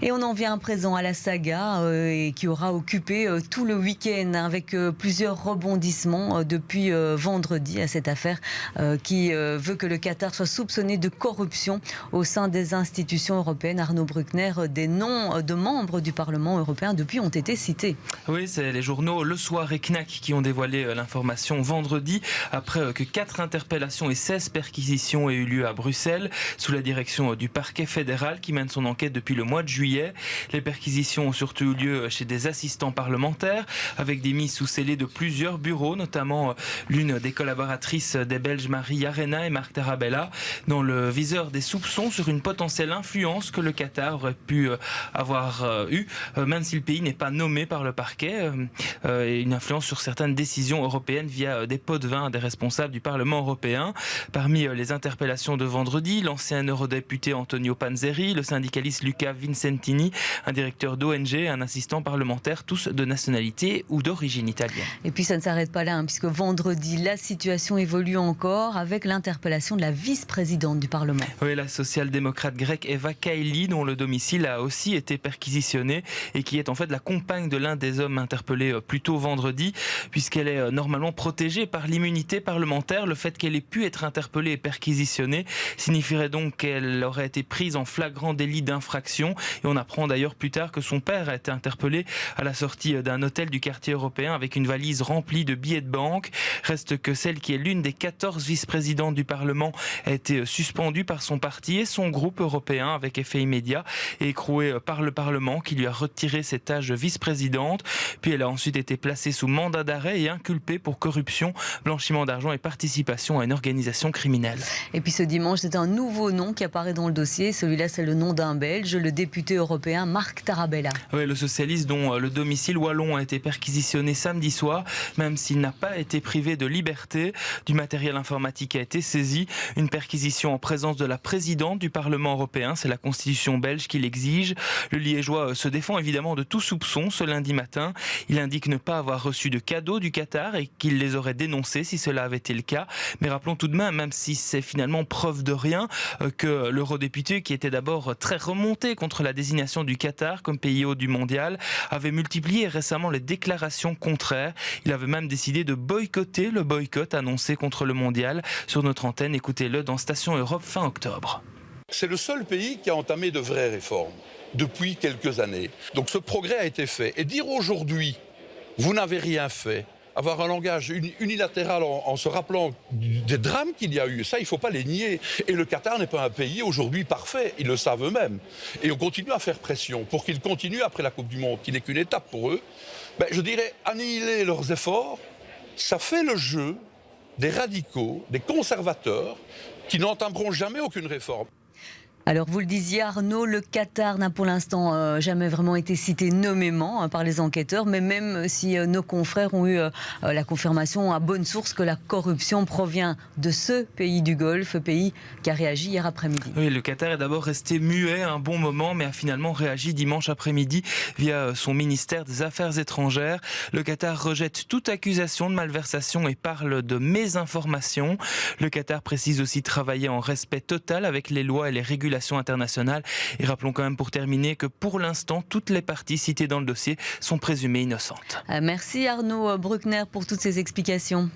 Et on en vient à présent à la saga qui aura occupé tout le week-end avec plusieurs rebondissements depuis vendredi à cette affaire qui veut que le Qatar soit soupçonné de corruption au sein des institutions européennes. Arnaud Bruckner, des noms de membres du Parlement européen depuis ont été cités. Oui, c'est les journaux Le Soir et Knack qui ont dévoilé l'information vendredi après que 4 interpellations et 16 perquisitions aient eu lieu à Bruxelles sous la direction du parquet fédéral qui mène son enquête depuis le mois de juillet. Les perquisitions ont surtout eu lieu chez des assistants parlementaires avec des mises sous scellés de plusieurs bureaux, notamment l'une des collaboratrices des Belges Marie Arena et Marc Tarabella, dans le viseur des soupçons sur une potentielle influence que le Qatar aurait pu avoir eu, même si le pays n'est pas nommé par le parquet, et une influence sur certaines décisions européennes via des pots de vin à des responsables du Parlement européen. Parmi les interpellations de vendredi, l'ancien eurodéputé Antonio Panzeri, le syndicaliste Luca Vincentini, un directeur d'ONG, un assistant parlementaire, tous de nationalité ou d'origine italienne. Et puis ça ne s'arrête pas là, puisque vendredi, la situation évolue encore avec l'interpellation de la vice-présidente du Parlement. Oui, la social-démocrate grecque Eva Kaili, dont le domicile a aussi été perquisitionné et qui est en fait la compagne de l'un des hommes interpellés plus tôt vendredi, puisqu'elle est normalement protégée par l'immunité parlementaire. Le fait qu'elle ait pu être interpellée et perquisitionnée signifierait donc qu'elle aurait été prise en flagrant délit d'infraction. Et on apprend d'ailleurs plus tard que son père a été interpellé à la sortie d'un hôtel du quartier européen avec une valise remplie de billets de banque. Reste que celle qui est l'une des 14 vice-présidentes du Parlement a été suspendue par son parti et son groupe européen avec effet immédiat et écrouée par le Parlement qui lui a retiré ses tâches de vice-présidente. Puis elle a ensuite été placée sous mandat d'arrêt et inculpée pour corruption, blanchiment d'argent et participation à une organisation criminelle. Et puis ce dimanche, c'est un nouveau nom qui apparaît dans le dossier. Celui-là, c'est le nom d'un Belge, le député européen Marc Tarabella. Oui, le socialiste dont le domicile wallon a été perquisitionné samedi soir, même s'il n'a pas été privé de liberté. Du matériel informatique a été saisi. Une perquisition en présence de la présidente du Parlement européen, c'est la constitution belge qui l'exige. Le Liégeois se défend évidemment de tout soupçon ce lundi matin. Il indique ne pas avoir reçu de cadeaux du Qatar et qu'il les aurait dénoncés si cela avait été le cas. Mais rappelons tout de même si c'est finalement preuve de rien, que l'eurodéputé, qui était d'abord très remonté contre la désignation du Qatar comme pays hôte du mondial, avait multiplié récemment les déclarations contraires. Il avait même décidé de boycotter le boycott annoncé contre le mondial. Sur notre antenne, écoutez-le dans Station Europe fin octobre. C'est le seul pays qui a entamé de vraies réformes depuis quelques années. Donc ce progrès a été fait. Et dire aujourd'hui, vous n'avez rien fait, avoir un langage unilatéral en se rappelant des drames qu'il y a eu, ça il ne faut pas les nier. Et le Qatar n'est pas un pays aujourd'hui parfait, ils le savent eux-mêmes. Et on continue à faire pression pour qu'ils continuent après la Coupe du Monde, qui n'est qu'une étape pour eux. Je dirais annihiler leurs efforts, ça fait le jeu des radicaux, des conservateurs, qui n'entameront jamais aucune réforme. Alors vous le disiez Arnaud, le Qatar n'a pour l'instant jamais vraiment été cité nommément par les enquêteurs, mais même si nos confrères ont eu la confirmation à bonne source que la corruption provient de ce pays du Golfe, pays qui a réagi hier après-midi. Oui, le Qatar est d'abord resté muet un bon moment, mais a finalement réagi dimanche après-midi via son ministère des Affaires étrangères. Le Qatar rejette toute accusation de malversation et parle de mésinformation. Le Qatar précise aussi travailler en respect total avec les lois et les régulations internationales. Et rappelons quand même pour terminer que pour l'instant, toutes les parties citées dans le dossier sont présumées innocentes. Merci Arnaud Bruckner pour toutes ces explications.